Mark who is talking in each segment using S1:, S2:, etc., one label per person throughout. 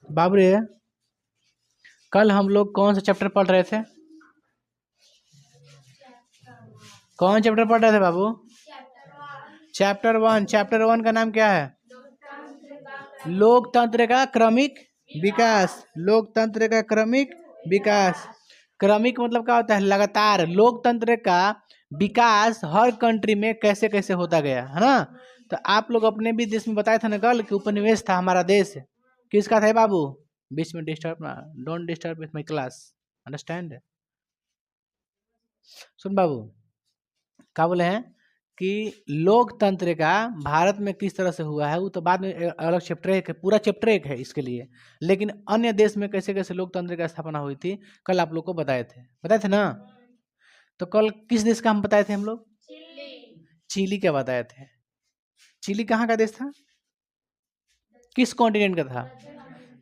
S1: बाबू रे, कल हम लोग कौन सा चैप्टर पढ़ रहे थे? कौन चैप्टर पढ़ रहे थे बाबू? चैप्टर 1। चैप्टर 1 का नाम क्या है? लोकतंत्र का क्रमिक विकास। लोकतंत्र का क्रमिक विकास। क्रमिक मतलब क्या होता है? लगातार। लोकतंत्र का विकास हर कंट्री में कैसे कैसे होता गया है ना। तो आप लोग अपने भी देश में बताए थे ना कल कि उपनिवेश था हमारा देश। किसका था बाबू? बीच में डिस्टर्ब ना, don't disturb with my class, understand? सुन बाबू, क्या बोले हैं कि लोकतंत्र का भारत में किस तरह से हुआ है वो तो बाद में अलग चैप्टर एक है, पूरा चैप्टर एक है इसके लिए। लेकिन अन्य देश में कैसे कैसे लोकतंत्र की स्थापना हुई थी कल आप लोग को बताए थे ना। तो कल किस देश का हम बताए थे हम लोग? चिली का बताए थे। चिली कहाँ का देश था? किस कॉन्टिनेंट का था?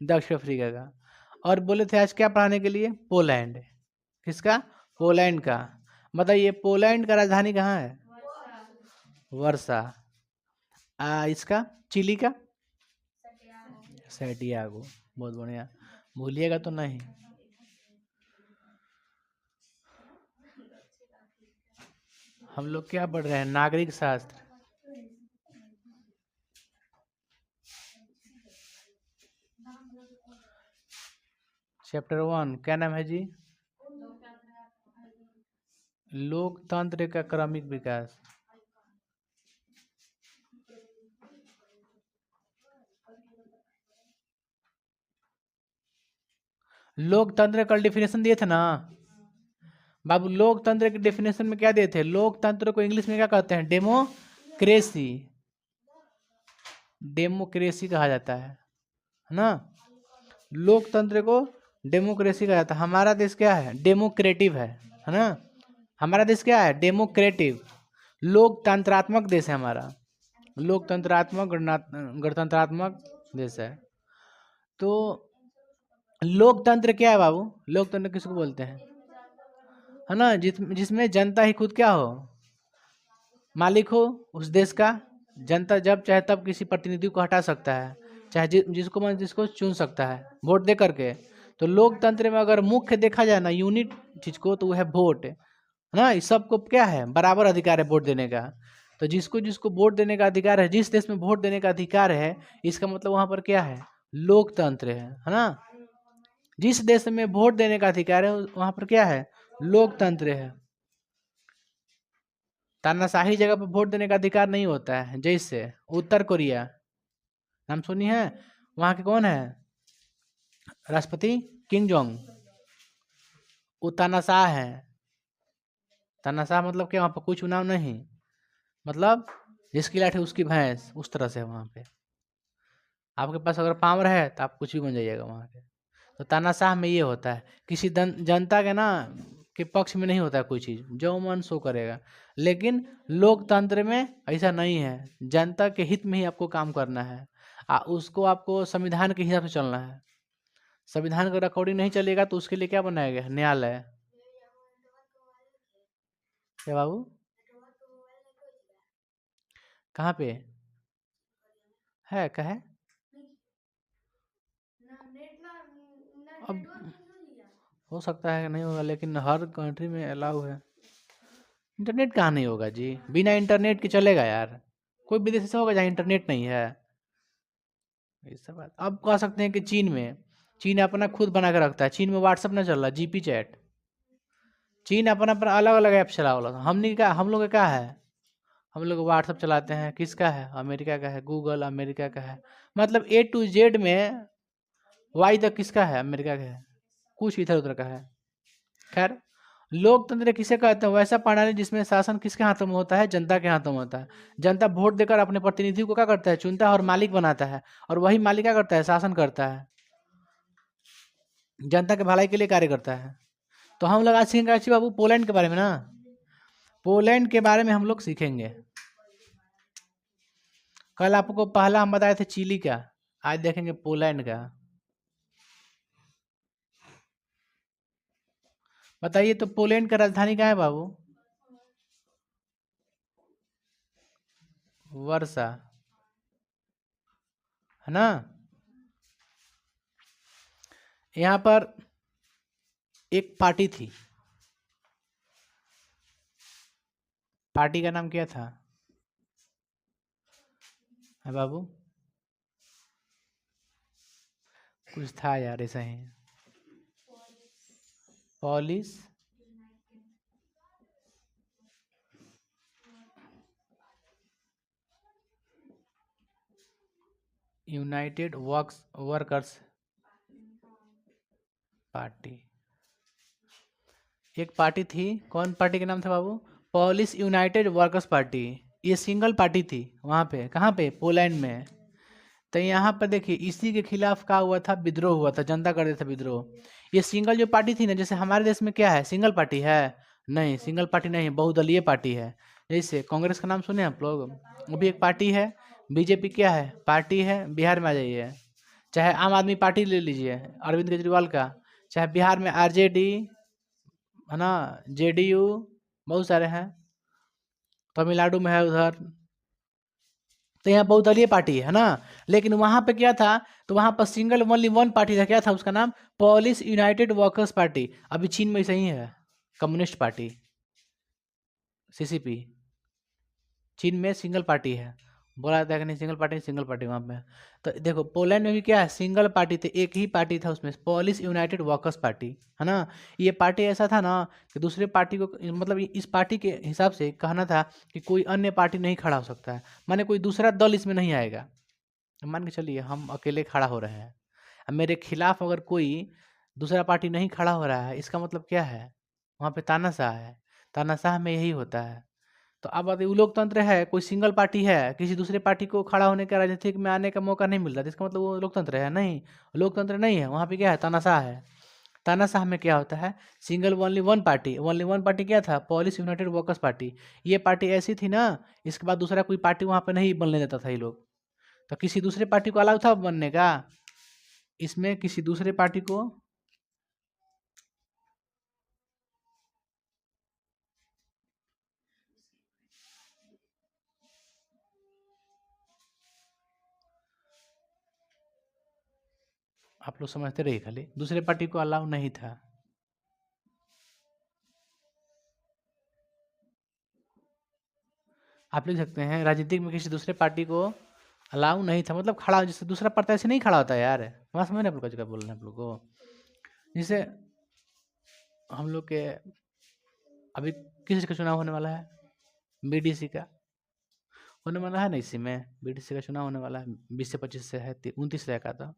S1: दक्षिण अफ्रीका का। और बोले थे आज क्या पढ़ाने के लिए? पोलैंड। किसका? पोलैंड का। बताइए पोलैंड का राजधानी कहाँ है? वर्षा। इसका चिली का? सैंटियागो। बहुत बढ़िया, भूलिएगा तो नहीं। हम लोग क्या पढ़ रहे हैं? नागरिक शास्त्र। चैप्टर 1 क्या नाम है जी? लोकतंत्र का क्रमिक विकास। लोकतंत्र का डेफिनेशन दिए थे ना बाबू। लोकतंत्र के डेफिनेशन में क्या दिए थे? लोकतंत्र को इंग्लिश में क्या कहते हैं? डेमोक्रेसी। डेमोक्रेसी कहा जाता है ना। लोकतंत्र को डेमोक्रेसी कहा जाता है। हमारा देश क्या है? डेमोक्रेटिव है ना। हमारा देश क्या है? डेमोक्रेटिव, लोकतंत्रात्मक देश है हमारा। लोकतंत्रात्मक गणतंत्रात्मक देश है। तो लोकतंत्र क्या है बाबू? लोकतंत्र किसको बोलते हैं? है ना, जिसमें जनता ही खुद क्या हो? मालिक हो उस देश का। जनता जब चाहे तब किसी प्रतिनिधि को हटा सकता है, चाहे जिसको मन जिसको चुन सकता है वोट दे करके। तो लोकतंत्र में अगर मुख्य देखा जाए ना यूनिट चीज को, तो वो है वोट, है ना। इस सबको क्या है? बराबर अधिकार है वोट देने का। तो जिसको जिसको वोट देने का अधिकार है, जिस देश में वोट देने का अधिकार है, इसका मतलब वहां पर क्या है? लोकतंत्र है ना। जिस देश में वोट देने का अधिकार है वहां पर क्या है? लोकतंत्र है। तानाशाही जगह पर वोट देने का अधिकार नहीं होता है। जैसे उत्तर कोरिया, नाम सुनी है? वहां के कौन है राष्ट्रपति? Kim Jong. वो तानाशाह है। तानाशाह मतलब क्या? वहां पर कोई चुनाव नहीं, मतलब जिसकी लाठी उसकी भैंस, उस तरह से है वहां पे। आपके पास अगर पावर है तो आप कुछ भी बन जाइएगा वहां पे। तो तानाशाह में ये होता है, किसी जनता के ना के पक्ष में नहीं होता है कोई चीज, जो मन सो करेगा। लेकिन लोकतंत्र में ऐसा नहीं है। जनता के हित में ही आपको काम करना है। उसको आपको संविधान के हिसाब से चलना है। संविधान का अकॉर्डिंग नहीं चलेगा तो उसके लिए क्या बनाया गया? न्यायालय। क्या बाबू? कहाँ पे है? कहे अब हो सकता है कि नहीं होगा, लेकिन हर कंट्री में अलाउ है। इंटरनेट कहाँ नहीं होगा जी? बिना इंटरनेट के चलेगा यार? कोई विदेश ऐसा होगा जहाँ इंटरनेट नहीं है? ये सब बात अब कह सकते हैं कि चीन अपना खुद बना के रखता है। चीन में व्हाट्सअप ना चल रहा, जीपी चैट। चीन अपना अपना अलग अलग ऐप चला वाला। हमने क्या, हम लोग का क्या है? हम लोग व्हाट्सअप चलाते हैं, किसका है? अमेरिका का है। गूगल अमेरिका का है। मतलब A to Z में वाई तक किसका है? अमेरिका का है। कुछ इधर उधर का है। खैर, लोकतंत्र किसे कहते हैं? वैसा प्रणाली जिसमें शासन किसके हाथों में होता है? जनता के हाथों में होता है। जनता वोट देकर अपने प्रतिनिधि को क्या करता है? चुनता है और मालिक बनाता है। और वही मालिक क्या करता है? शासन करता है, जनता के भलाई के लिए कार्य करता है। तो हम लोग आज सीखेंगे अच्छी बाबू पोलैंड के बारे में ना। पोलैंड के बारे में हम लोग सीखेंगे। कल आपको पहला हम बताए थे चिली का, आज देखेंगे पोलैंड का। बताइए तो पोलैंड का राजधानी कहाँ है बाबू? वर्षा, है ना। यहाँ पर एक पार्टी थी, पार्टी का नाम क्या था है बाबू? कुछ था यार ऐसा ही। Polish United Workers Party. एक पार्टी थी, कौन पार्टी का नाम था बाबू? Polish United Workers Party. ये सिंगल पार्टी थी वहाँ पे, कहाँ पे? पोलैंड में। तो यहाँ पर देखिए इसी के खिलाफ का हुआ था, विद्रोह हुआ था, जनता कर दिया था विद्रोह। ये सिंगल जो पार्टी थी ना, जैसे हमारे देश में क्या है, सिंगल पार्टी है? नहीं, सिंगल पार्टी नहीं है, बहुदलीय पार्टी है। जैसे कांग्रेस का नाम सुने आप लोग, वो भी एक पार्टी है। बीजेपी क्या है? पार्टी है। बिहार में आ जाइए, चाहे आम आदमी पार्टी ले लीजिए अरविंद केजरीवाल का, चाहे बिहार में आरजेडी है ना, जेडीयू, बहुत सारे हैं, तमिलनाडु में है उधर। तो यहाँ बहुदलीय पार्टी है ना। लेकिन वहां पे क्या था, तो वहां पर सिंगल ओनली वन पार्टी था, क्या था उसका नाम? Polish United Workers party. अभी चीन में सही है, कम्युनिस्ट पार्टी, सीसीपी। चीन में सिंगल पार्टी है, बोला जाता है कि नहीं सिंगल पार्टी वहाँ पे। तो देखो पोलैंड में भी क्या है, सिंगल पार्टी थे, एक ही पार्टी था उसमें, पॉलिश यूनाइटेड वर्कर्स पार्टी, है ना। ये पार्टी ऐसा था ना कि दूसरे पार्टी को, मतलब इस पार्टी के हिसाब से कहना था कि कोई अन्य पार्टी नहीं खड़ा हो सकता है, माने कोई दूसरा दल इसमें नहीं आएगा। मान के चलिए हम अकेले खड़ा हो रहे हैं, अब मेरे खिलाफ अगर कोई दूसरा पार्टी नहीं खड़ा हो रहा है, इसका मतलब क्या है? वहाँ पे तानाशाह है। तानाशाह में यही होता है। तो अब अगर वो लोकतंत्र है, कोई सिंगल पार्टी है, किसी दूसरे पार्टी को खड़ा होने का, राजनीतिक में आने का मौका नहीं मिल रहा, तो इसका मतलब वो लोकतंत्र है? नहीं, लोकतंत्र नहीं है। वहाँ पे क्या है? तानाशाह है। तानाशाह में क्या होता है? Single only one party. Only one party क्या था? Polish United Workers Party. ये पार्टी ऐसी थी ना, इसके बाद दूसरा कोई पार्टी वहाँ पे नहीं बनने देता था ये लोग। तो किसी दूसरे पार्टी को अलाउ था बनने का? इसमें किसी दूसरे पार्टी को, आप लोग समझते रहिए, खाली दूसरे पार्टी को अलाउ नहीं था। आप लिख सकते हैं राजनीतिक में किसी दूसरे पार्टी को अलाउ नहीं था, मतलब खड़ा, जैसे दूसरा प्रत्याशी नहीं खड़ा होता यार। वहाँ समझ आप लोग का बोल रहे हैं आप लोग को। जैसे हम लोग के अभी किस का चुनाव होने वाला है? बीडीसी का होने वाला है ना, इसी में बीडीसी का चुनाव होने वाला है, 20 से 25 से है, 29 से का था।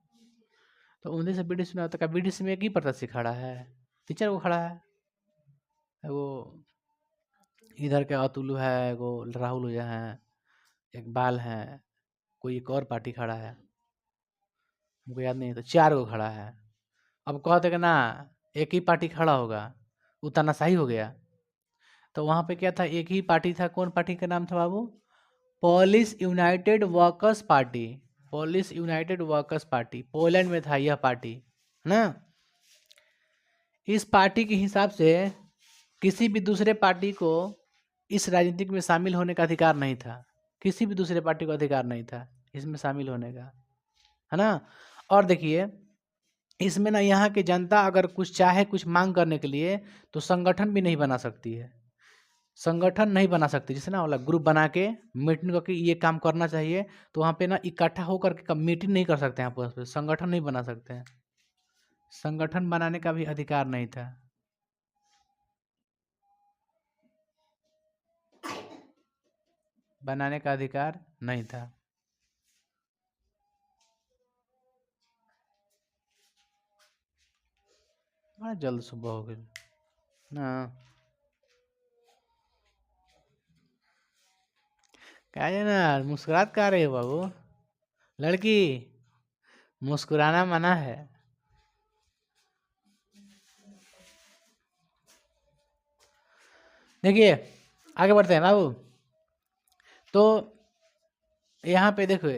S1: तो 19 से बीडीसी चुनाव तक का, बीडीसी में एक ही प्रत्याशी खड़ा है, 3-4 को खड़ा है। वो इधर के अतुल है, वो राहुल ओझा है, इकबाल है, कोई एक और पार्टी खड़ा है, हमको याद नहीं है, तो 4 को खड़ा है। अब कहते कि ना एक ही पार्टी खड़ा होगा, वो तानाशाही हो गया। तो वहाँ पे क्या था, एक ही पार्टी था, कौन पार्टी का नाम था बाबू? Polish United Workers Party. Polish United Workers Party, Poland में था यह पार्टी, है ना। इस पार्टी के हिसाब से किसी भी दूसरे पार्टी को इस राजनीतिक में शामिल होने का अधिकार नहीं था, किसी भी दूसरे पार्टी को अधिकार नहीं था इसमें शामिल होने का, है ना। और देखिए इसमें ना यहाँ की जनता अगर कुछ चाहे, कुछ मांग करने के लिए, तो संगठन भी नहीं बना सकती है, संगठन नहीं बना सकती, जैसे ना वाला ग्रुप बना के मीटिंग करके ये काम करना चाहिए, तो वहाँ पे ना इकट्ठा होकर के मीटिंग नहीं कर सकते हैं, आपस में संगठन नहीं बना सकते हैं, संगठन बनाने का भी अधिकार नहीं था। बनाने का अधिकार नहीं था। बड़ा जल्द सुबह हो गई ना। क्या है ना, मुस्कुरात का रहे हो बाबू? लड़की, मुस्कुराना मना है। देखिए आगे बढ़ते हैं बाबू। तो यहाँ पे देखो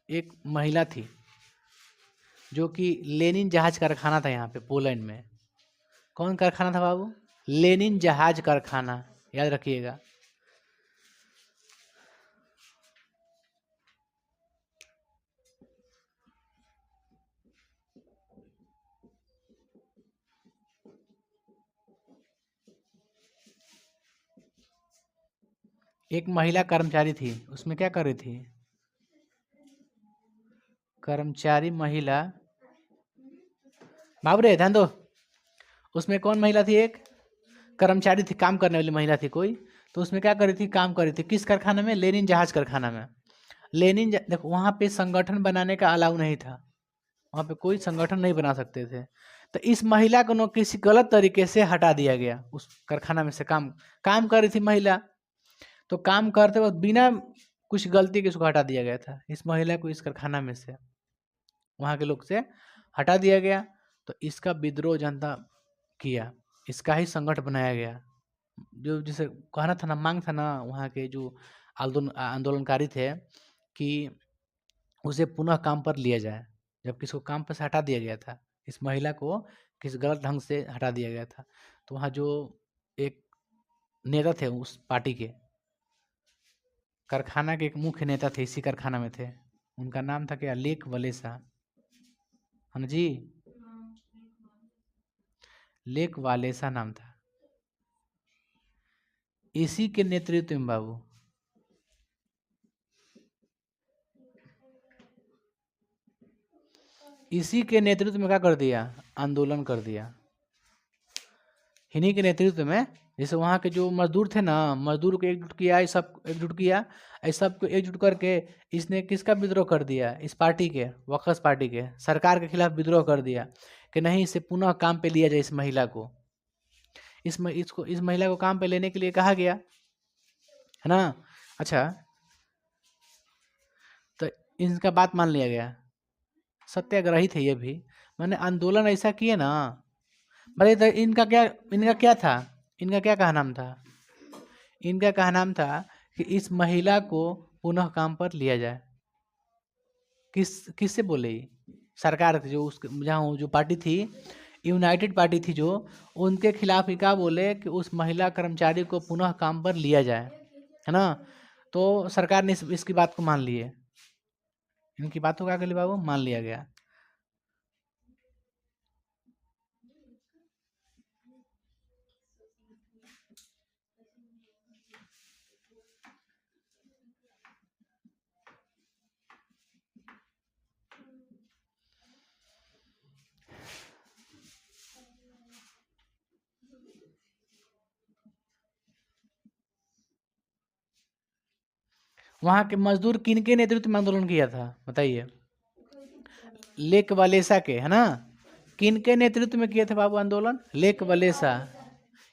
S1: एक महिला थी, जो कि लेनिन जहाज कारखाना था यहाँ पे पोलैंड में। कौन कारखाना था बाबू? लेनिन जहाज कारखाना, याद रखिएगा। एक महिला कर्मचारी थी, उसमें क्या कर रही थी? कर्मचारी महिला, बाबू रे ध्यान दो, उसमें कौन महिला थी? एक कर्मचारी थी, काम करने वाली महिला थी कोई। तो उसमें क्या कर रही थी? काम कर रही थी। किस कारखाने में? लेनिन जहाज कारखाना में। देखो वहाँ पे संगठन बनाने का अलाउ नहीं था, वहाँ पे कोई संगठन नहीं बना सकते थे। तो इस महिला को न किसी गलत तरीके से हटा दिया गया उस कारखाना में से। काम काम कर रही थी महिला, तो काम करते वक्त बिना कुछ गलती के उसको हटा दिया गया था। इस महिला को इस कारखाना में से, वहाँ के लोग से हटा दिया गया। तो इसका विद्रोह जनता किया, इसका ही संगठन बनाया गया। जो जिसे कहना था ना, मांग था ना वहाँ के जो आंदोलनकारी थे कि उसे पुनः काम पर लिया जाए, जब किसको काम पर से हटा दिया गया था, इस महिला को किस गलत ढंग से हटा दिया गया था। तो वहाँ जो एक नेता थे उस पार्टी के, कारखाना के एक मुख्य नेता थे, इसी कारखाना में थे, उनका नाम था क्या? लेक वलेसा, है ना जी? लेक वालेसा नाम था। इसी के नेतृत्व में बाबू, इसी के नेतृत्व में क्या कर दिया? आंदोलन कर दिया। इन्हीं के नेतृत्व में, जैसे वहाँ के जो मजदूर थे ना, मजदूर को एकजुट किया, ये सब एकजुट किया, इस सबको एकजुट करके इसने किसका विद्रोह कर दिया? इस पार्टी के, वर्कर्स पार्टी के, सरकार के खिलाफ विद्रोह कर दिया कि नहीं, इसे पुनः काम पे लिया जाए। इस महिला को, इस महिला को काम पे लेने के लिए कहा गया, है ना? अच्छा, तो इनका बात मान लिया गया। सत्याग्रही थे ये भी, मैंने आंदोलन ऐसा किए ना। भाई तो इनका क्या था? इनका क्या कहा नाम था? इनका कहा नाम था कि इस महिला को पुनः काम पर लिया जाए। किससे बोले? सरकार थी जो उस, जहाँ जो पार्टी थी, यूनाइटेड पार्टी थी जो, उनके खिलाफ ही क्या बोले कि उस महिला कर्मचारी को पुनः काम पर लिया जाए, है ना? तो सरकार ने इसकी बात को मान लिए, इनकी बातों का क्या बाबू मान लिया गया। वहाँ के मजदूर किनके नेतृत्व में आंदोलन किया था बताइए? लेक वलेसा के, है ना? किनके नेतृत्व में किए थे बाबू आंदोलन? लेक वलेसा,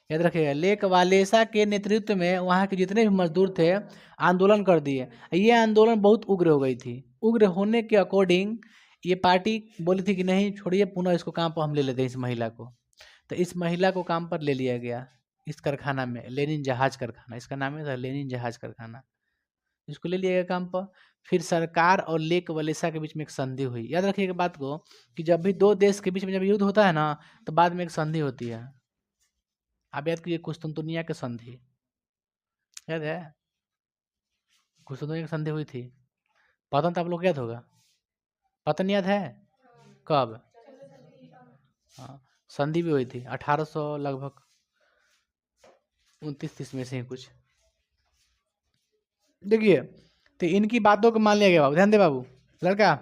S1: याद रखिएगा। लेक वालेसा के नेतृत्व में वहाँ के जितने भी मजदूर थे आंदोलन कर दिए। ये आंदोलन बहुत उग्र हो गई थी। उग्र होने के अकॉर्डिंग ये पार्टी बोली थी कि नहीं छोड़िए, पुनः इसको काम पर हम ले लेते हैं, इस महिला को। तो इस महिला को काम पर ले लिया गया इस कारखाना में, लेनिन जहाज कारखाना, इसका नाम है था लेनिन जहाज कारखाना। इसको ले लिया गया काम पर। फिर सरकार और लेक वलेसा के बीच में एक संधि हुई। याद रखिएगा बात को कि जब भी दो देश के बीच में जब युद्ध होता है ना, तो बाद में एक संधि होती है। आप याद कीजिए कुस्तुनतुनिया की संधि, याद है? कुस्तुनतुनिया की संधि हुई थी, पतन तो आप लोग याद होगा, पतन याद है? कब? हाँ, संधि भी हुई थी 1800 लगभग 29-30 में से ही कुछ। देखिए, तो इनकी बातों को मान लिया गया बाबू, ध्यान दे बाबू लड़का।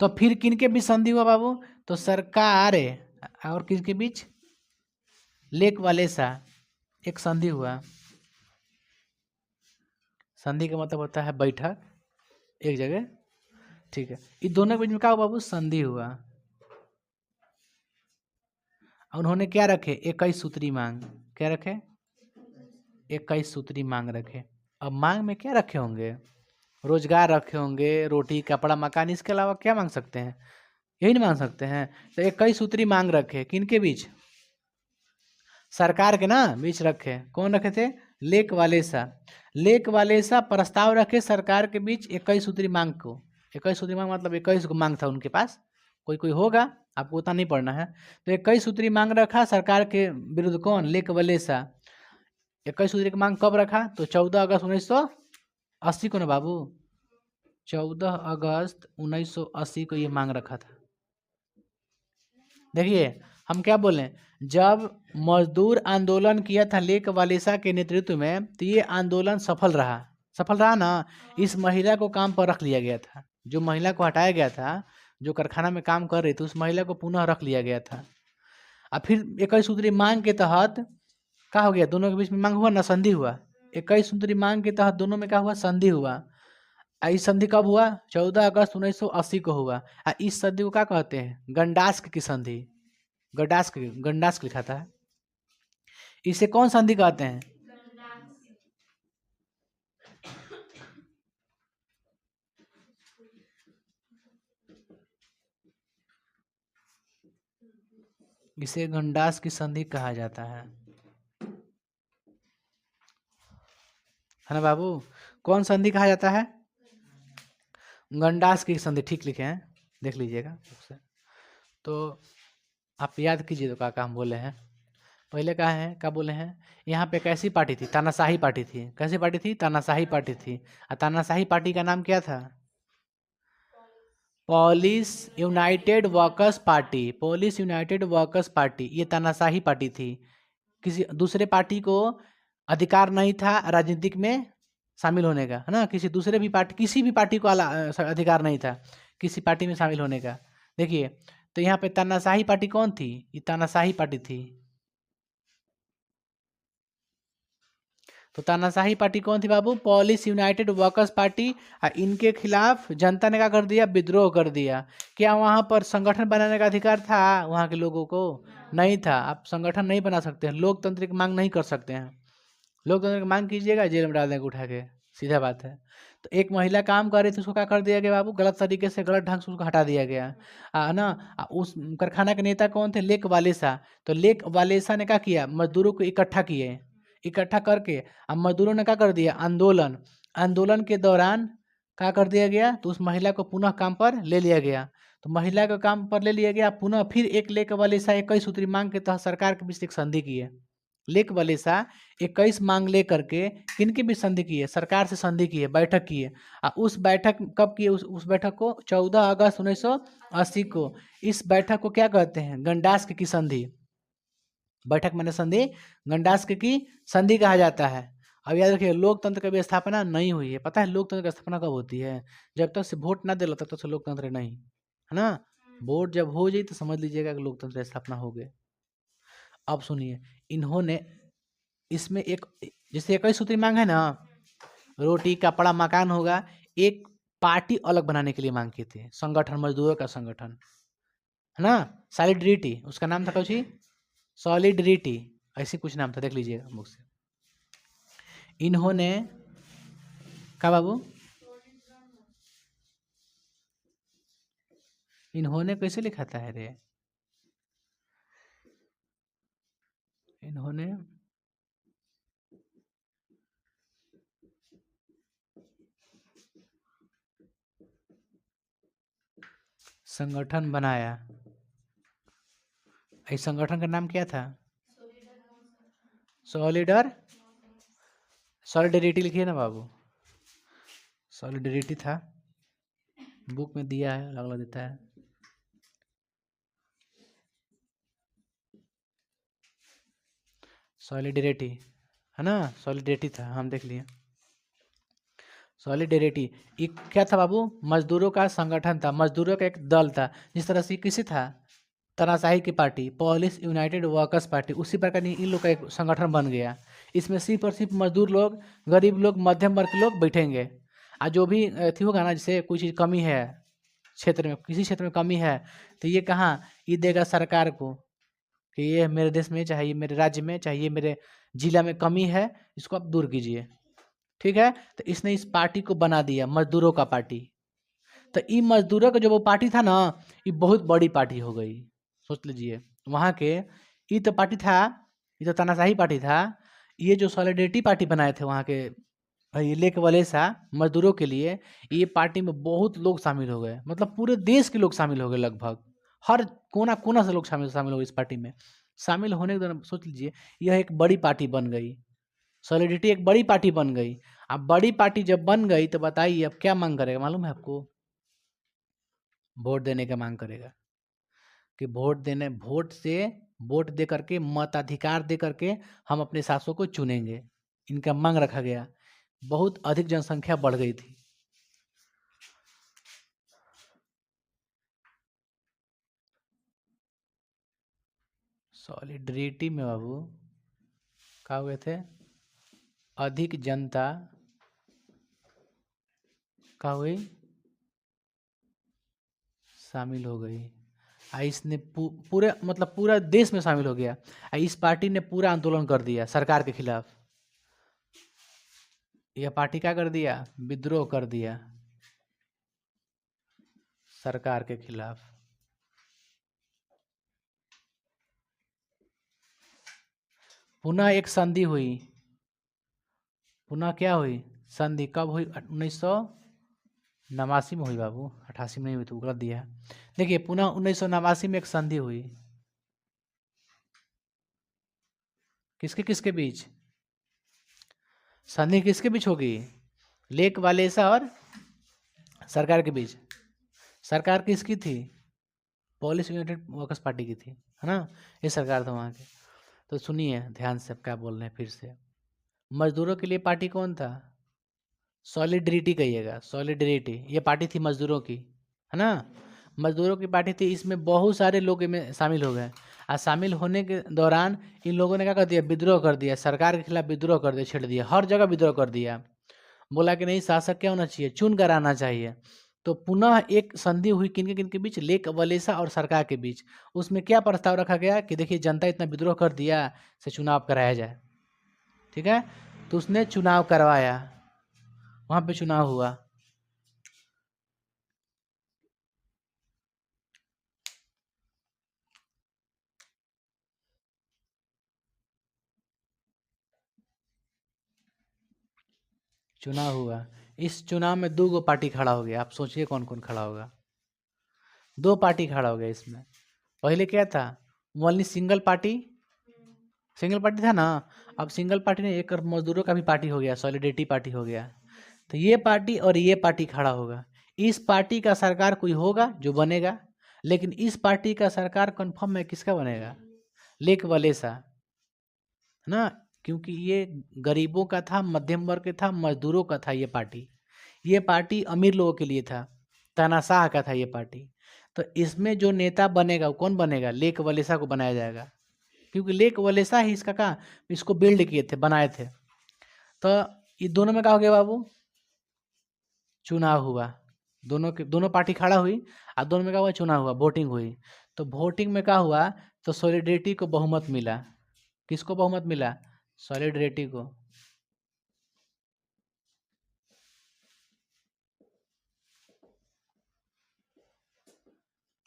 S1: तो फिर किनके बीच संधि हुआ बाबू? तो सरकार और किसके बीच? लेक वालेसा, एक संधि हुआ। संधि का मतलब होता है बैठक एक जगह, ठीक है? इन दोनों के बीच में क्या हुआ बाबू? संधि हुआ। उन्होंने क्या रखे? 21 सूत्री मांग। क्या रखे? 21 सूत्री मांग रखे। अब मांग में क्या रखे होंगे? रोजगार रखे होंगे, रोटी कपड़ा मकान, इसके अलावा क्या मांग सकते हैं? यही नहीं मांग सकते हैं। तो 21 सूत्री मांग रखे, किनके बीच? सरकार के ना बीच रखे। कौन रखे थे? लेक वालेसा। लेक वालेसा प्रस्ताव रखे सरकार के बीच 21 सूत्री मांग को। 21 सूत्री मांग मतलब 21 को मांग था उनके पास, कोई कोई होगा, आपको उतना नहीं पढ़ना है। तो 21 सूत्री मांग रखा सरकार के विरुद्ध। कौन? लेक वलेसा। 21 सूत्री की मांग कब रखा? तो 14 अगस्त 1980 को ना बाबू, 14 अगस्त 1980 को ये मांग रखा था। देखिए हम क्या बोले, जब मजदूर आंदोलन किया था लेक वालिसा के नेतृत्व में, तो ये आंदोलन सफल रहा ना। इस महिला को काम पर रख लिया गया था, जो महिला को हटाया गया था, जो कारखाना में काम कर रही थी, उस महिला को पुनः रख लिया गया था। और फिर 21 सूत्री मांग के तहत क्या हो गया, दोनों के बीच में मांग हुआ ना, संधि हुआ। 21 सूत्री मांग के तहत दोनों में क्या हुआ, संधि हुआ। इस संधि कब हुआ, 14 अगस्त 1980 को हुआ। इस संधि को क्या कहते हैं, गंडास्क की संधि। गंडास्क लिखा था। इसे कौन संधि कहते हैं, इसे गंडास्क की संधि कहा जाता है ना बाबू। कौन संधि कहा जाता है, गंडास्क की संधि। ठीक लिखे हैं, देख लीजिएगा। तो आप याद कीजिए तो क्या हम बोले हैं। पहले कहा है, क्या बोले हैं, यहाँ पे कैसी पार्टी थी, तानाशाही पार्टी थी। कैसी पार्टी थी, तानाशाही पार्टी थी। और तानाशाही पार्टी का नाम क्या था, Polish United Workers party. Polish United Workers Party ये तानाशाही पार्टी थी। किसी दूसरे पार्टी को अधिकार नहीं था राजनीतिक में शामिल होने का, है ना। किसी दूसरे भी पार्टी, किसी भी पार्टी को अधिकार नहीं था किसी पार्टी में शामिल होने का। देखिए, तो यहाँ पे तानाशाही पार्टी कौन थी, ये तानाशाही पार्टी थी। तो तानाशाही पार्टी कौन थी बाबू, पोलिश यूनाइटेड वर्कर्स पार्टी। इनके खिलाफ जनता ने क्या कर दिया, विद्रोह कर दिया। क्या वहाँ पर संगठन बनाने का अधिकार था वहाँ के लोगों को, नहीं था। आप संगठन नहीं बना सकते हैं, लोकतंत्र की मांग नहीं कर सकते हैं। लोकतंत्र की मांग कीजिएगा, जेल में डाल देंगे उठा के, सीधा बात है। तो एक महिला काम कर रही थी, उसको क्या कर दिया गया बाबू, गलत तरीके से, गलत ढंग से उसको हटा दिया गया, है ना। उस कारखाना के नेता कौन थे, लेक वालेसा। तो लेक वालेसा ने क्या किया, मजदूरों को इकट्ठा किए, इकट्ठा करके अब मजदूरों ने क्या कर दिया, आंदोलन। आंदोलन के दौरान क्या कर दिया गया, तो उस महिला को पुनः काम पर ले लिया गया। तो महिला को काम पर ले लिया गया, पुनः फिर एक लेक वालेसा 21 सूत्री मांग के तहत सरकार के बीच एक संधि की है। लेक वालेसा 21 मांग ले करके किनके बीच संधि की है, सरकार से संधि की है, बैठक की है। उस बैठक कब की है, उस बैठक को 14 अगस्त 1980 को। इस बैठक को क्या कहते हैं, गंडास्क की संधि। बैठक मैंने संधि, गंडास्क की संधि कहा जाता है। अब याद रखिए, लोकतंत्र की स्थापना नहीं हुई है। पता है लोकतंत्र की स्थापना कब होती है, जब तक से वोट ना दिला तब तक से लोकतंत्र नहीं, है ना। वोट जब हो जाए तो समझ लीजिएगा कि लोकतंत्र की स्थापना हो गई। अब सुनिए, इन्होंने इसमें एक, जैसे 21 सूत्री मांग है ना, रोटी कपड़ा मकान होगा, एक पार्टी अलग बनाने के लिए मांग की थी, संगठन, मजदूरों का संगठन, है ना। सॉलिडरिटी उसका नाम था, कुछ सॉलिडरिटी ऐसी कुछ नाम था, देख लीजिएगा बुक से। इन्होंने क्या बाबू, इन्होंने कैसे लिखा था रे, इन्होंने संगठन बनाया। इस संगठन का नाम क्या था, सॉलिडरिटी लिखिए ना बाबू, सॉलिडरिटी था, बुक में दिया है, अलग अलग देता है। सॉलिडरिटी है ना, सॉलिडरिटी था, हम देख लिए। सॉलिडरिटी ये क्या था बाबू, मजदूरों का संगठन था, मजदूरों का एक दल था। जिस तरह से किसी था तानाशाही की party, Polish United Workers party, उसी प्रकार इन लोग का एक संगठन बन गया। इसमें सिर्फ और सिर्फ मजदूर लोग, गरीब लोग, मध्यम वर्ग के लोग बैठेंगे। और जो भी थी होगा ना, जैसे कोई चीज़ कमी है क्षेत्र में, किसी क्षेत्र में कमी है, तो ये कहाँ, ये देगा सरकार को कि ये मेरे देश में, चाहे ये मेरे राज्य में, चाहे ये मेरे जिला में कमी है, इसको आप दूर कीजिए। ठीक है, तो इसने इस पार्टी को बना दिया मजदूरों का पार्टी। तो ये मजदूरों का जो वो पार्टी था ना, ये बहुत बड़ी पार्टी हो गई। सोच लीजिए, वहाँ के ये तो पार्टी था, ये तो तानाशाही पार्टी था। ये जो सॉलिडरिटी पार्टी बनाए थे वहाँ के, ये लेक वालेसा मजदूरों के लिए, ये पार्टी में बहुत लोग शामिल हो गए। मतलब पूरे देश के लोग शामिल हो गए, लगभग हर कोना कोना से लोग शामिल हो गए इस पार्टी में। शामिल होने के दौरान सोच लीजिए, यह एक बड़ी पार्टी बन गई, सॉलिडरिटी एक बड़ी पार्टी बन गई। अब बड़ी पार्टी जब बन गई तो बताइए अब क्या मांग करेगा, मालूम है आपको, वोट देने का मांग करेगा। कि वोट दे करके, मताधिकार दे करके हम अपने शासकों को चुनेंगे। इनका मांग रखा गया। बहुत अधिक जनसंख्या बढ़ गई थी। सॉलिडरिटी में बाबू क्या हुए थे, अधिक जनता क्या हुई, शामिल हो गई। इसने पूरे मतलब पूरा देश में शामिल हो गया। इस पार्टी ने पूरा आंदोलन कर दिया सरकार के खिलाफ। यह पार्टी क्या कर दिया, विद्रोह कर दिया सरकार के खिलाफ। पुनः एक संधि हुई। पुनः क्या हुई, संधि कब हुई, 1989 में हुई बाबू, 88 में नहीं हुई, तो गलत दिया। देखिए पुनः 1989 में एक संधि हुई। किसके किसके बीच संधि, किसके बीच होगी, लेक वालेसा और सरकार के बीच। सरकार किसकी थी, पॉलिश यूनाइटेड वर्कर्स पार्टी की थी, है ना, ये सरकार था वहाँ की। तो सुनिए ध्यान से, अब क्या बोल रहे हैं फिर से। मजदूरों के लिए पार्टी कौन था, सॉलिडरिटी कहिएगा, सॉलिडरिटी, ये पार्टी थी मजदूरों की, है ना, मजदूरों की पार्टी थी। इसमें बहुत सारे लोग इसमें शामिल हो गए। और शामिल होने के दौरान इन लोगों ने क्या कर दिया, विद्रोह कर दिया, सरकार के खिलाफ विद्रोह कर दिया, छेड़ दिया, हर जगह विद्रोह कर दिया। बोला कि नहीं, शासक क्या होना चाहिए, चुन कर आना चाहिए। तो पुनः एक संधि हुई किनके बीच, लेक वलेसा और सरकार के बीच। उसमें क्या प्रस्ताव रखा गया कि देखिए जनता इतना विद्रोह कर दिया, से चुनाव कराया जाए। ठीक है, तो उसने चुनाव करवाया, वहां पे चुनाव हुआ। चुनाव हुआ, इस चुनाव में 2 पार्टी खड़ा हो गया। आप सोचिए कौन कौन खड़ा होगा, 2 पार्टी खड़ा हो गया इसमें। पहले क्या था, ओनली सिंगल पार्टी था ना। अब सिंगल पार्टी ने एक मजदूरों का भी पार्टी हो गया, सॉलिडरिटी पार्टी हो गया। तो ये पार्टी और ये पार्टी खड़ा होगा। इस पार्टी का सरकार कोई होगा जो बनेगा, लेकिन इस पार्टी का सरकार कंफर्म है किसका बनेगा, लेक वलेसा, है ना, क्योंकि ये गरीबों का था, मध्यम वर्ग का था, मजदूरों का था। ये पार्टी अमीर लोगों के लिए था, तानाशाह का था ये पार्टी। तो इसमें जो नेता बनेगा वो कौन बनेगा, लेक वलेसा को बनाया जाएगा, क्योंकि लेक वलेसा ही इसको बिल्ड किए थे, बनाए थे। तो ये दोनों में क्या हो गया बाबू, चुनाव हुआ। दोनों पार्टी खड़ा हुई और दोनों में क्या हुआ, चुनाव हुआ, वोटिंग हुई। तो वोटिंग में क्या हुआ, तो सॉलिडरिटी को बहुमत मिला। किसको बहुमत मिला, सॉलिडरिटी को।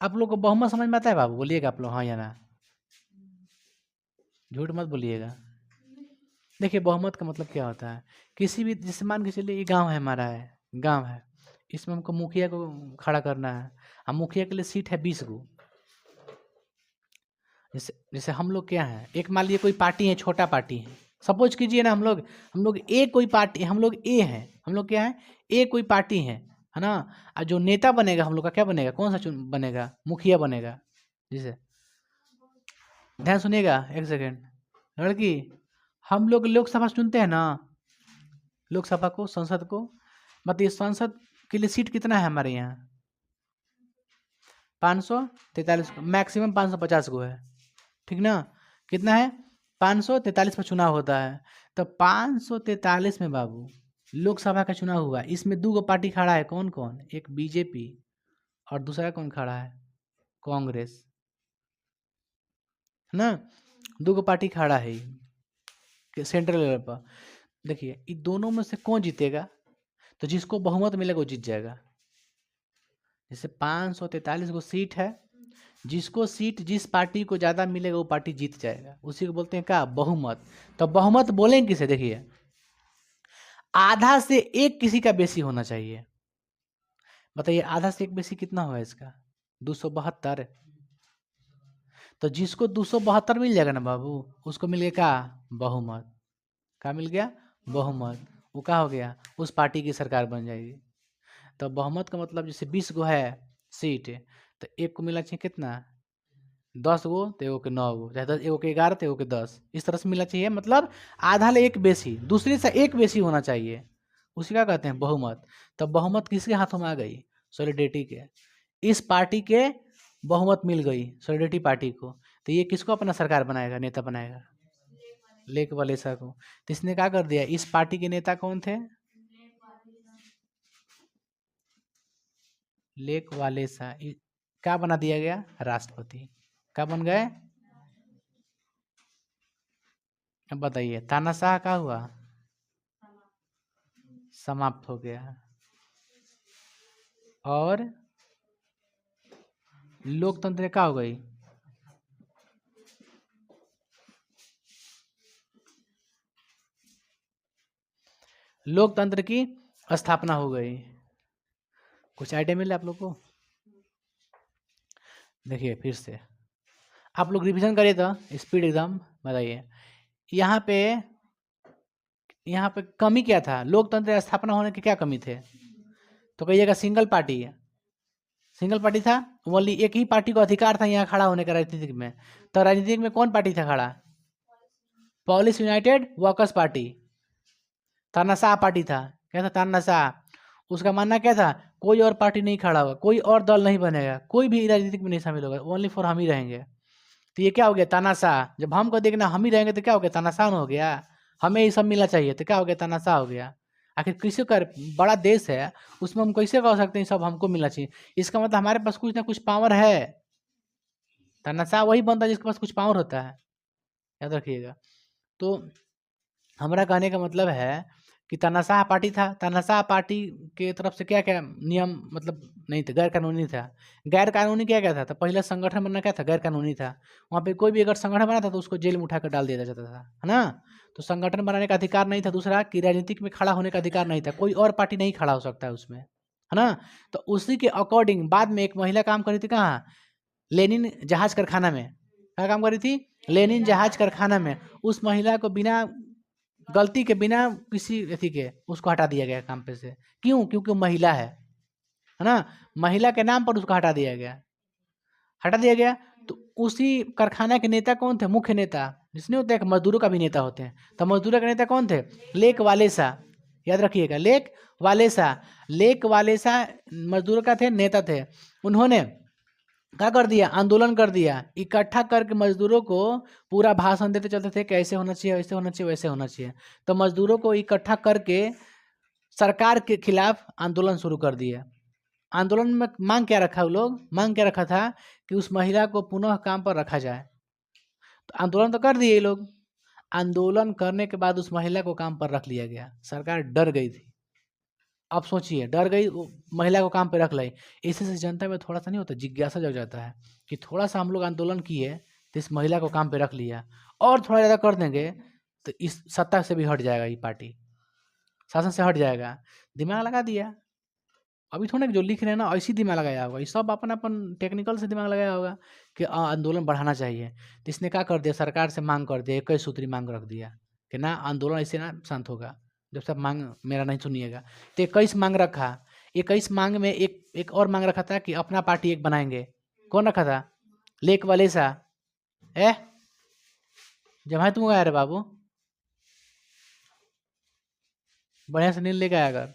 S1: आप लोग को बहुमत समझ में आता है बाबू, बोलिएगा आप लोग हाँ या ना, झूठ मत बोलिएगा। देखिए बहुमत का मतलब क्या होता है, किसी भी, जैसे मान के चलिए ये गांव है हमारा, है गांव है, इसमें हमको मुखिया को खड़ा करना है। हम मुखिया के लिए सीट है 20 गो। जैसे जैसे हम लोग क्या है, एक मान लीजिए कोई पार्टी है, छोटा पार्टी है, सपोज कीजिए ना, हम लोग ए कोई पार्टी, हम लोग ए हैं, हम लोग क्या है, ए कोई पार्टी है ना। और जो नेता बनेगा हम लोग का क्या बनेगा, कौन सा बनेगा, मुखिया बनेगा। जैसे ध्यान सुनिएगा एक सेकेंड, लड़की, हम लोग लोकसभा चुनते हैं ना, लोकसभा को, संसद को, मतलब संसद के लिए सीट कितना है हमारे यहाँ, 543, मैक्सिमम 550 गो है, ठीक ना। कितना है, 543 पर चुनाव होता है। तो 543 में बाबू लोकसभा का चुनाव हुआ, इसमें 2 पार्टी खड़ा है, कौन कौन, एक बीजेपी और दूसरा कौन खड़ा है, कांग्रेस, है ना। 2 पार्टी खड़ा है सेंट्रल लेवल पर। देखिए इन दोनों में से कौन जीतेगा, तो जिसको बहुमत मिलेगा वो जीत जाएगा। जैसे 543 गो सीट है, जिसको सीट जिस पार्टी को ज़्यादा मिलेगा वो पार्टी जीत जाएगा, उसी को बोलते हैं क्या, बहुमत। तो बहुमत बोलेंगे किसे, देखिए आधा से एक किसी का बेसी होना चाहिए। बताइए आधा से एक बेसी कितना होगा इसका, 272। तो जिसको 272 मिल जाएगा ना बाबू, उसको मिल गया क्या, बहुमत। क्या मिल गया, बहुमत। वो क्या हो गया, उस पार्टी की सरकार बन जाएगी। तो बहुमत का मतलब जैसे 20 गो है सीट, तो एक को मिला चाहिए कितना, 10 गो तो एगो के 9 गो, चाहे 10 एगो के 11 तो एगो के 10, इस तरह से मिलना चाहिए। मतलब आधा ले एक बेसी, दूसरे से एक बेसी होना चाहिए, उसी का कहते हैं बहुमत। तब बहुमत किसके हाथों में आ गई? सॉलिडिटी के। इस पार्टी के बहुमत मिल गई सॉलिडिटी पार्टी को, तो ये किसको अपना सरकार बनाएगा, नेता बनाएगा? लेक वालेसा को। तो इसने क्या कर दिया, इस पार्टी के नेता कौन थे? लेक वालेसा। क्या बना दिया गया? राष्ट्रपति। क्या बन गए? अब बताइए, तानाशाह क्या हुआ? समाप्त हो गया। और लोकतंत्र क्या हो गई? लोकतंत्र की स्थापना हो गई। कुछ आइडिया मिले आप लोग को? देखिए फिर से आप लोग रिवीजन करिए तो स्पीड एकदम बताइए। यहाँ पे कमी क्या था? लोकतंत्र स्थापना होने की क्या कमी थे? तो कहिएगा सिंगल पार्टी है, सिंगल पार्टी था, ओनली एक ही पार्टी को अधिकार था यहाँ खड़ा होने का राजनीतिक में। तो राजनीतिक में कौन पार्टी था खड़ा? Polish United Workers party. तानाशाह पार्टी था। क्या था? तानाशाह। उसका मानना क्या था? कोई और पार्टी नहीं खड़ा होगा, कोई और दल नहीं बनेगा, कोई भी राजनीतिक में नहीं शामिल होगा, ओनली फॉर हम ही रहेंगे। तो ये क्या हो गया? तानाशाह। जब हमको देखना हम ही रहेंगे तो क्या हो गया? तानाशाह हो गया। हमें ये सब मिलना चाहिए तो क्या हो गया? तानाशाह हो गया। आखिर किसी का बड़ा देश है, उसमें हम कैसे कह सकते हैं सब हमको मिलना चाहिए? इसका मतलब हमारे पास कुछ ना कुछ पावर है। तानाशाह वही बनता है जिसके पास कुछ पावर होता है, याद रखिएगा। तो हमारा कहने का मतलब है कि तानाशाह पार्टी था, तानाशाह पार्टी के तरफ से क्या क्या नियम मतलब नहीं थे, गैर कानूनी था। गैर कानूनी क्या क्या था? तो पहला संगठन बनना क्या था? गैर कानूनी था। वहाँ पे कोई भी अगर संगठन बना था तो उसको जेल में उठाकर डाल दिया जाता था, है ना? तो संगठन बनाने का अधिकार नहीं था। दूसरा कि राजनीतिक में खड़ा होने का अधिकार नहीं था, कोई और पार्टी नहीं खड़ा हो सकता है उसमें, है ना? तो उसी के अकॉर्डिंग बाद में एक महिला काम करी थी कहाँ? लेनिन जहाज कारखाना में। क्या काम करी थी? लेनिन जहाज कारखाना में। उस महिला को बिना गलती के, बिना किसी अथी के उसको हटा दिया गया काम पे से। क्यों? क्योंकि वो महिला है ना? महिला के नाम पर उसको हटा दिया गया, हटा दिया गया। तो उसी कारखाना के नेता कौन थे? मुख्य नेता जिसने होते हैं मजदूरों का भी नेता होते हैं। तो मजदूरों के नेता कौन थे? लेक वालेसा। याद रखिएगा, लेक वालेसा। लेक वालेसा मजदूरों का थे, नेता थे। उन्होंने क्या कर दिया? आंदोलन कर दिया, इकट्ठा करके मजदूरों को पूरा भाषण देते चलते थे, कैसे होना चाहिए, ऐसे होना चाहिए, वैसे होना चाहिए। तो मजदूरों को इकट्ठा करके सरकार के खिलाफ आंदोलन शुरू कर दिया। आंदोलन में मांग क्या रखा? वो लोग मांग क्या रखा था? कि उस महिला को पुनः काम पर रखा जाए। तो आंदोलन तो कर दिए ये लोग। आंदोलन करने के बाद उस महिला को काम पर रख लिया गया। सरकार डर गई थी। अब सोचिए, डर गई, महिला को काम पे रख लाई। इससे से जनता में थोड़ा सा नहीं होता, जिज्ञासा जग जाता है कि थोड़ा सा हम लोग आंदोलन किए तो इस महिला को काम पे रख लिया, और थोड़ा ज़्यादा कर देंगे तो इस सत्ता से भी हट जाएगा, ये पार्टी शासन से हट जाएगा। दिमाग लगा दिया। अभी थोड़ा जो लिख रहे हैं ना ऐसी दिमाग लगाया होगा, ये सब अपन अपन टेक्निकल से दिमाग लगाया होगा कि आंदोलन बढ़ाना चाहिए। तो इसने क्या कर दिया? सरकार से मांग कर दिया, 21 सूत्री मांग रख दिया कि ना आंदोलन ऐसे ना शांत होगा जब सब मांग मेरा नहीं सुनिएगा। तो 21 मांग रखा। 21 मांग में एक और मांग रखा था कि अपना पार्टी एक बनाएंगे। कौन रखा था? लेक वालेसा। ए जमाए तुम गया रे बाबू, बढ़िया से नींद लेके आया कर,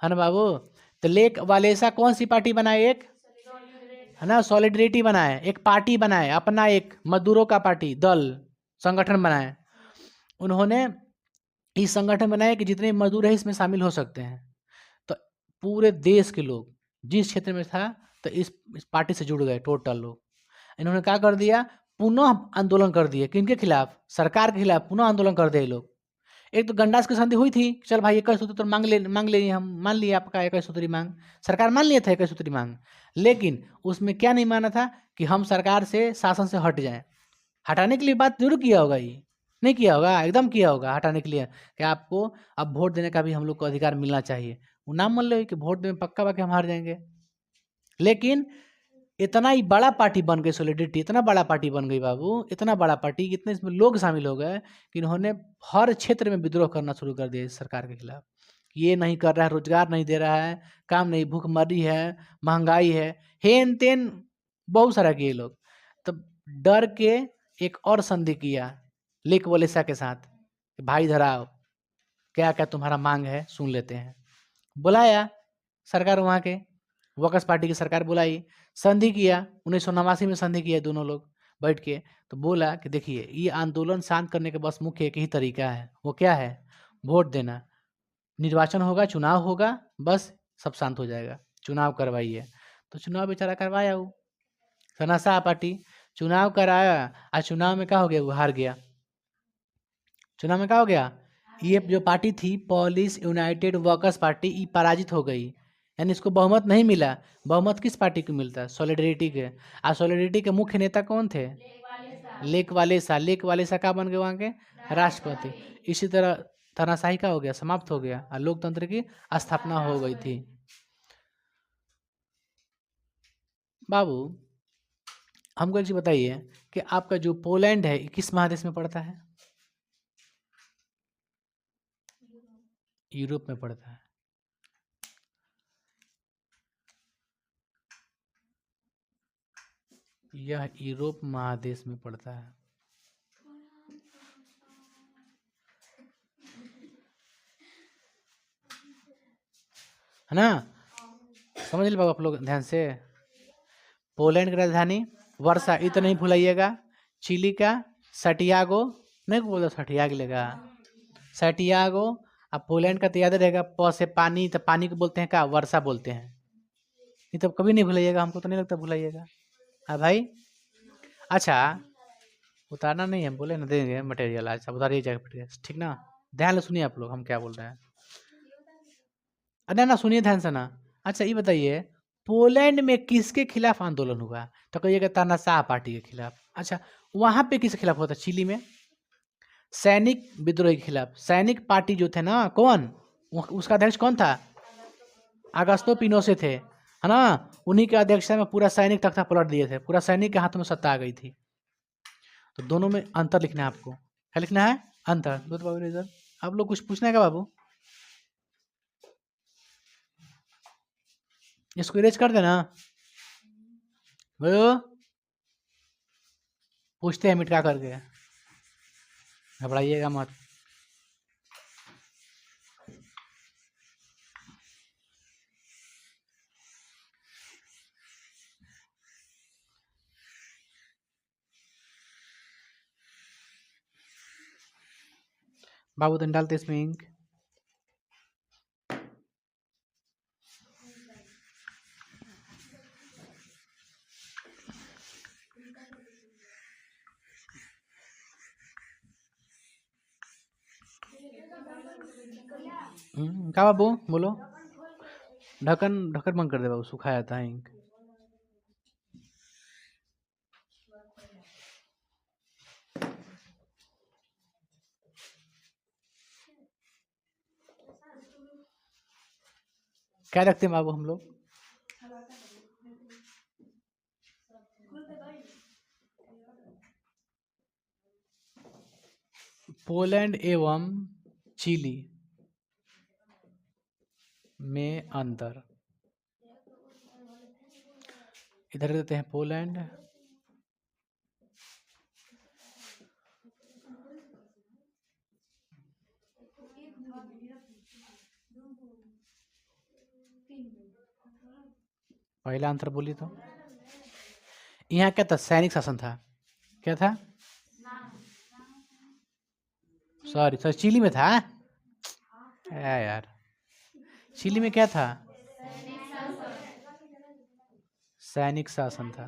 S1: है ना बाबू? तो लेक वालेसा कौन सी पार्टी बनाए? एक, है ना, सॉलिडरिटी बनाए, एक पार्टी बनाए, अपना एक मजदूरों का पार्टी, दल, संगठन बनाए। उन्होंने इस संगठन बनाए कि जितने मजदूर हैं इसमें शामिल हो सकते हैं। तो पूरे देश के लोग जिस क्षेत्र में था तो इस पार्टी से जुड़ गए टोटल लोग। इन्होंने क्या कर दिया? पुनः आंदोलन कर दिए। किनके खिलाफ? सरकार के खिलाफ पुनः आंदोलन कर दिए लोग। एक तो गंडास की संधि हुई थी, चल भाई 21 सूत्री तो मांग लिए, हम मान लिए आपका 21 सूत्री मांग, सरकार मान लिया था 21 सूत्री मांग। लेकिन उसमें क्या नहीं माना था? कि हम सरकार से, शासन से हट जाएं। हटाने के लिए बात जरूर किया होगा, ये नहीं किया होगा? एकदम किया होगा हटाने के लिए कि आपको अब वोट देने का भी हम लोग को अधिकार मिलना चाहिए। वो नाम मान लो कि वोट देने में पक्का बाकी हम हार जाएंगे। लेकिन इतना ही बड़ा पार्टी बन गई सॉलिडिटी, इतना बड़ा पार्टी बन गई बाबू, इतना बड़ा पार्टी, इतने इसमें लोग शामिल हो गए कि इन्होंने हर क्षेत्र में विद्रोह करना शुरू कर दिया इस सरकार के खिलाफ। ये नहीं कर रहा है, रोजगार नहीं दे रहा है, काम नहीं, भूखमरी है, महंगाई है, हेन तेन बहुत सारा किए लोग। डर के एक और संधि किया लेक वलेसा के साथ, भाई धराओ, क्या क्या तुम्हारा मांग है सुन लेते हैं। बुलाया सरकार, वहाँ के वर्कर्स पार्टी की सरकार बुलाई, संधि किया, 1989 में संधि किया दोनों लोग बैठ के। तो बोला कि देखिए ये आंदोलन शांत करने का बस मुख्य एक ही तरीका है, वो क्या है, वोट देना। निर्वाचन होगा, चुनाव होगा, बस सब शांत हो जाएगा, चुनाव करवाइए। तो चुनाव बेचारा करवाया वो सनासा पार्टी, चुनाव कराया, आज चुनाव में क्या हो गया, वो हार गया। चुनाव में क्या हो गया, ये जो पार्टी थी पोलिश यूनाइटेड वर्कर्स पार्टी, ये पराजित हो गई, यानी इसको बहुमत नहीं मिला। बहुमत किस पार्टी को मिलता है, सॉलिडरिटी के। आज सॉलिडरिटी के मुख्य नेता कौन थे, लेक वालेसा। लेक वालेसा का बन गए वहाँ के राष्ट्रपति। इसी तरह तानाशाही का हो गया, समाप्त हो गया, और लोकतंत्र की स्थापना हो गई थी। बाबू हमको एक चीज बताइए कि आपका जो पोलैंड है किस महादेश में पड़ता है, यूरोप में पड़ता है। यह यूरोप महादेश में पड़ता है ना। समझ लीजिए बाबू आप लोग ध्यान से। पोलैंड की राजधानी वर्षा, इतना नहीं भूलाइएगा। चिली का सैंटियागो, नहीं बोलो सैंटियागो लेगा, सैंटियागो। अब पोलैंड का तो याद रहेगा, प से पानी, तो पानी को बोलते हैं क्या, वर्षा बोलते हैं। ये तो कभी नहीं भूलाइएगा, हमको तो नहीं लगता भूलाइएगा। हाँ भाई, अच्छा उतारना नहीं है, बोले ना देंगे मटेरियल, अच्छा उतारिए जाएगा, ठीक ना। ध्यान से सुनिए आप लोग हम क्या बोल रहे हैं। अरे ना सुनिए ध्यान से ना। अच्छा ये बताइए, पोलैंड में किसके खिलाफ आंदोलन हुआ, तो कहिएगा तानाशाह पार्टी के खिलाफ। अच्छा वहां पे किसके खिलाफ होता, चिली में सैनिक विद्रोह के खिलाफ। सैनिक पार्टी जो थे ना, कौन उसका अध्यक्ष कौन था, अगस्तो पिनोसे थे, है ना। उन्हीं के अध्यक्षता में पूरा सैनिक तख्ता पलट दिए थे, पूरा सैनिक के हाथ में सत्ता आ गई थी। तो दोनों में अंतर लिखना है आपको, क्या लिखना है, अंतर। दो तो बाबू इधर, आप लोग कुछ पूछना है क्या बाबू, इसको इरेज कर देना बोलो, पूछते हैं मिटका करके, घबराइएगा मत। बाबू तुम डालते इसमें इंक। क्या बाबू बोलो, ढक्कन ढक्कन बंद कर दे बाबू, सुखा जाता है इंक। क्या रखते हैं बाबू हम लोग, पोलैंड एवं चिली में अंतर, इधर देते हैं पोलैंड, पहला अंतर बोलिए तो। यहाँ क्या था, सैनिक शासन था, क्या था, सॉरी सॉरी चिली में था, यार चिली में क्या था, सैनिक शासन था।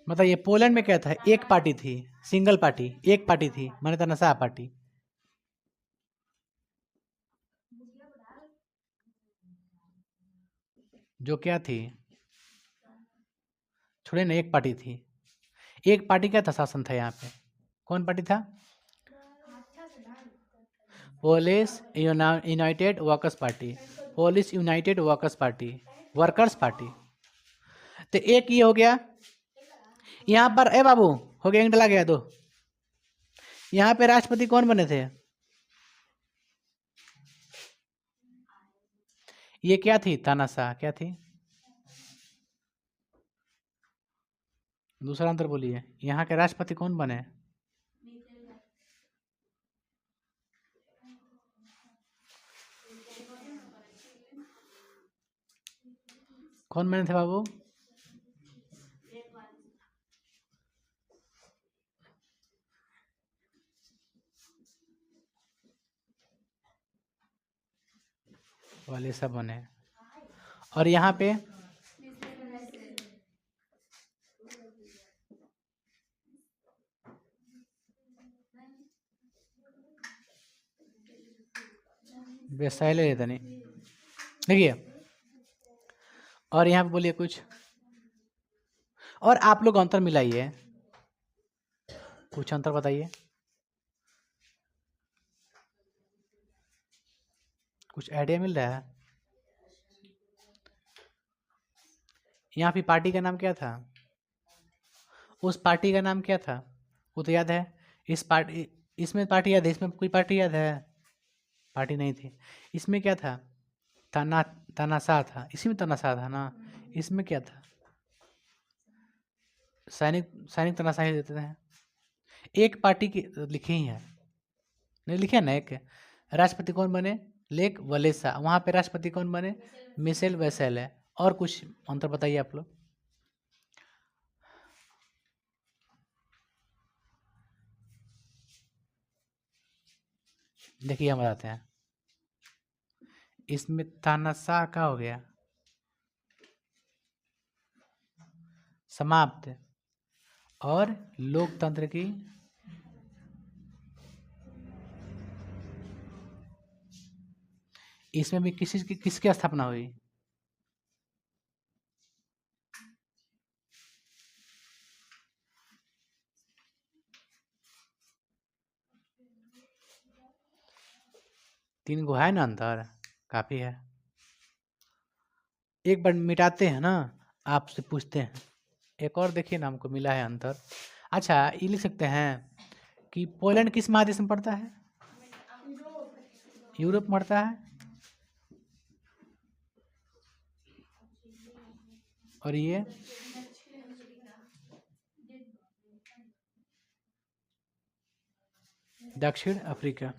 S1: मतलब ये पोलैंड में क्या था, एक पार्टी थी, सिंगल पार्टी, एक पार्टी थी, माने तानाशाह पार्टी। जो क्या थी, छोड़े ना, एक पार्टी थी, एक पार्टी क्या था, शासन था यहाँ पे, कौन पार्टी था, Polish United Workers party, Polish United Workers party, workers party. तो एक ये हो गया, यहाँ पर ए बाबू हो गया, डला गया दो। यहाँ पे राष्ट्रपति कौन बने थे, ये क्या थी, तानाशाह क्या थी, दूसरा आंसर बोलिए, यहाँ के राष्ट्रपति कौन बने? कौन बने थे बाबू? वाले सब बने। और यहाँ पे वैसाइले लेते नहीं, देखिए। और यहाँ पे बोलिए कुछ, और आप लोग अंतर मिलाइए, कुछ अंतर बताइए, कुछ आइडिया मिल रहा है? यहाँ पे पार्टी का नाम क्या था? उस पार्टी का नाम क्या था वो तो याद है? इस पार्टी, इसमें पार्टी याद है? इसमें कोई पार्टी याद है? पार्टी नहीं थी। इसमें क्या था? तना तनाशाह था। इसी में तनाशाह था ना? इसमें क्या था? सैनिक सैनिक तनाशाही देते हैं। एक पार्टी की लिखे ही है, नहीं लिखे ना? एक राष्ट्रपति कौन बने? लेक वलेसा। वहाँ पे राष्ट्रपति कौन बने? मिशेल वेसेल है। और कुछ अंतर बताइए आप लोग। देखिए हम बताते हैं। इसमें तानाशाह का हो गया समाप्त, और लोकतंत्र की इसमें भी किसकी स्थापना हुई? तीन गो है ना अंतर? काफी है। एक बार मिटाते हैं ना, आपसे पूछते हैं। एक और देखिए ना, हमको मिला है अंतर। अच्छा, ये लिख सकते हैं कि पोलैंड किस महादेश में पड़ता है? यूरोप में पड़ता है। और ये दक्षिण अफ्रीका।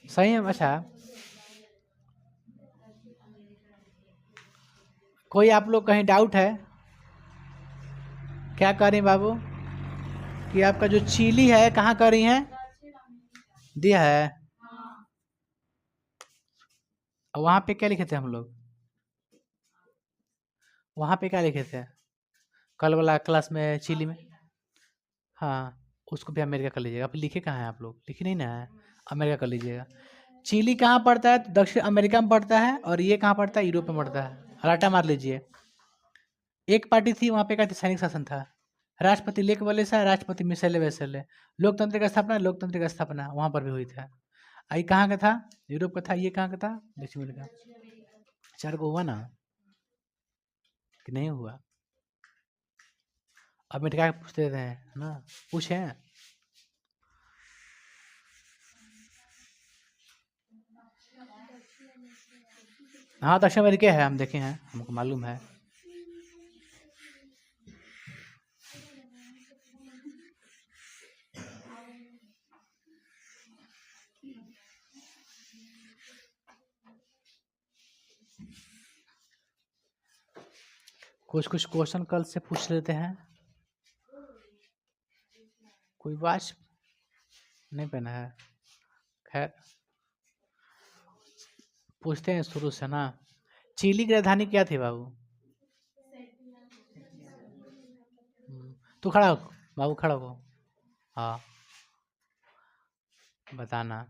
S1: सही है। अच्छा, कोई आप लोग कहीं डाउट है? क्या कर रही हैं बाबू? कि आपका जो चिली है कहाँ कर रही हैं? दिया है। और वहाँ पे क्या लिखे थे हम लोग? वहाँ पे क्या लिखे थे कल वाला क्लास में? चिली में। हाँ, उसको भी अमेरिका कर लीजिएगा। आप लिखे कहाँ हैं? आप लोग लिखे नहीं ना है? अमेरिका कर लीजिएगा। चिली कहाँ पड़ता है? तो दक्षिण अमेरिका में पड़ता है। और ये कहाँ पड़ता है? यूरोप में पड़ता है। राटा मार लीजिए। एक पार्टी थी वहाँ पे, क्या सैनिक शासन था। राष्ट्रपति लेक वलेसा, राष्ट्रपति मिशेल वेसेले। लोकतंत्र का स्थापना वहाँ पर भी हुई था। ये कहाँ का था? यूरोप का था। ये कहाँ का था? दक्षिण अमेरिका। 4 को हुआ ना कि नहीं हुआ? अब मिटा के पूछते हैं ना, पूछे। हाँ, दक्षिण अमेरिका है, हम देखे हैं, हमको मालूम है। कुछ कुछ क्वेश्चन कल से पूछ लेते हैं। कोई वॉच नहीं पहना है? खैर, पूछते हैं शुरू से ना। चिली की राजधानी क्या थी बाबू? तू खड़ा हो बाबू, खड़ा हो। हाँ, बताना।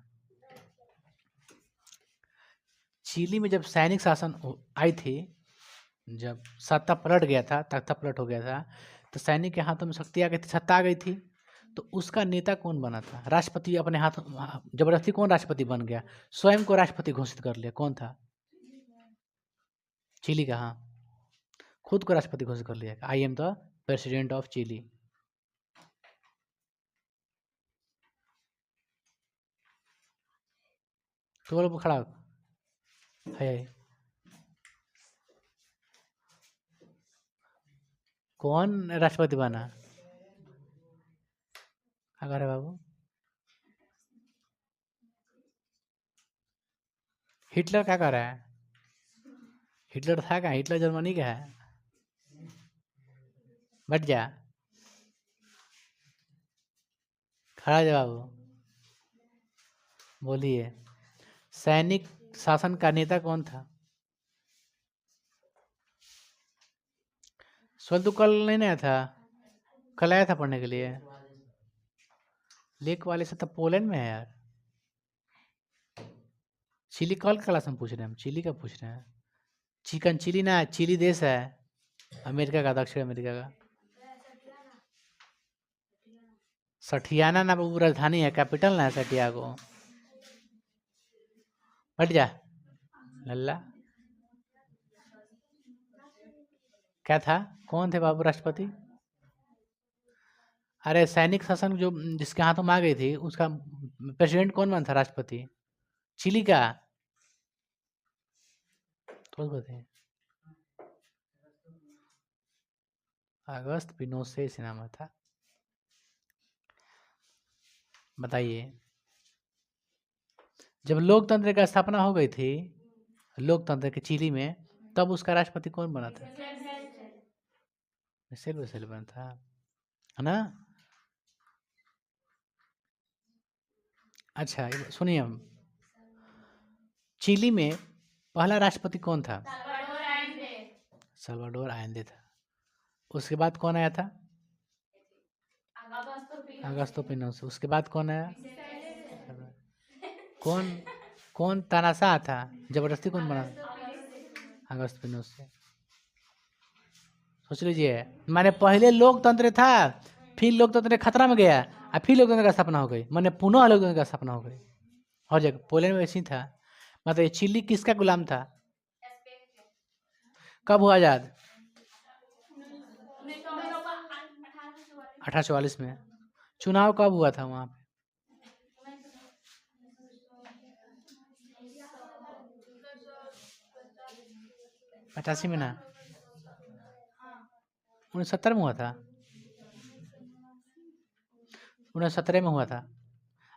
S1: चिली में जब सैनिक शासन आई थी, जब सत्ता पलट गया था, तख्ता पलट हो गया था, तो सैनिक के हाथों में शक्ति आ गई थी, सत्ता आ गई थी। तो उसका नेता कौन बना था? राष्ट्रपति अपने हाथ जबरदस्ती कौन राष्ट्रपति बन गया? स्वयं को राष्ट्रपति घोषित कर लिया। कौन था? चिली का, हाँ, खुद को राष्ट्रपति घोषित कर लिया, I am the president of Chile. तो बोलो खड़ा हो। है। कौन राष्ट्रपति बना? क्या कर रहे बाबू? हिटलर क्या कर रहा है? हिटलर था क्या? हिटलर जर्मनी का है। बैठ जा, खड़ा जा बाबू, बोलिए। सैनिक शासन का नेता कौन था? सवाल तो कल नहीं आया था, कल आया था पढ़ने के लिए। लेक वाले से तो पोलैंड में है यार। चिली कल क्लास में पूछ रहे हैं हम, चिली का पूछ रहे हैं। चिकन चिली ना, चिली देश है अमेरिका का, दक्षिण अमेरिका का। सठियाना ना बाबू राजधानी है, कैपिटल ना है सटियागो। हट जा लल्ला। क्या था? कौन थे बाबू राष्ट्रपति? अरे सैनिक शासन जो जिसके हाथों में आ गई थी उसका प्रेसिडेंट कौन बना था? राष्ट्रपति चिली का तो बताइए। अगस्त पिनोशे से नाम था। बताइए, जब लोकतंत्र की स्थापना हो गई थी, लोकतंत्र के चिली में, तब उसका राष्ट्रपति कौन बना था? मिशेल बना था, है ना? अच्छा सुनिए, हम चिली में पहला राष्ट्रपति कौन था? सल्वाडोर आयंदे था। उसके बाद कौन आया था? Augusto Pinochet. उसके बाद कौन आया? कौन कौन तानाशाह था? जबरदस्ती कौन बना? अगस्त पिनोशे। सोच लीजिए, माने पहले लोकतंत्र था, फिर लोकतंत्र खतरा में गया, और फिर लोकतंत्र का स्थापना हो गई, माने पुनः लोकतंत्र का स्थापना हो गई। हर जगह पोलैंड में वैसे ही था। मतलब चिली किसका गुलाम था? कब हुआ आजाद? 1844 में। चुनाव कब हुआ था वहां पे? 85 में ना, 1970 में हुआ था। 1917 में हुआ था,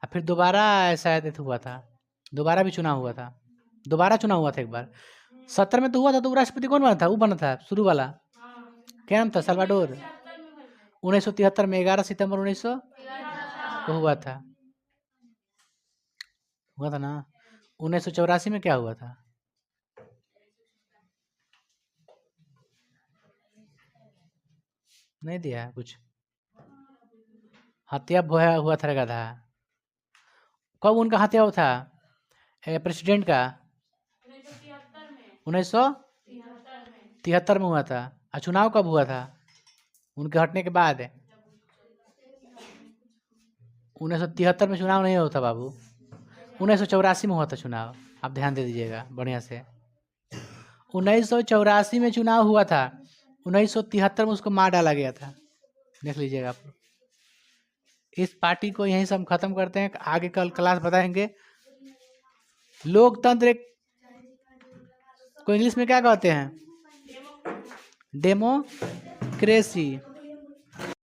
S1: और फिर दोबारा शायद हुआ था, दोबारा भी चुनाव हुआ था, दोबारा चुनाव हुआ था एक बार। 70 में तो हुआ था, तो राष्ट्रपति कौन बना था? वो बना था शुरू वाला, क्या नाम था? सल्वाडोर। 1973 में 11 सितंबर 1900 को हुआ था ना। 1984 में क्या हुआ था? नहीं दिया है कुछ। हत्या हुआ था गधा। कब उनका हत्या हुआ था प्रेसिडेंट का? 1973 में हुआ था। और चुनाव कब हुआ था उनके हटने के बाद? 1973 में चुनाव नहीं होता बाबू, 1984 में हुआ था चुनाव। आप ध्यान दे दीजिएगा बढ़िया से। 1984 में चुनाव हुआ था, 1973 में उसको मार डाला गया था। देख लीजिएगा आप। इस पार्टी को यहीं से हम खत्म करते हैं, आगे कल क्लास बताएंगे। लोकतंत्र को इंग्लिश में क्या कहते हैं? डेमोक्रेसी।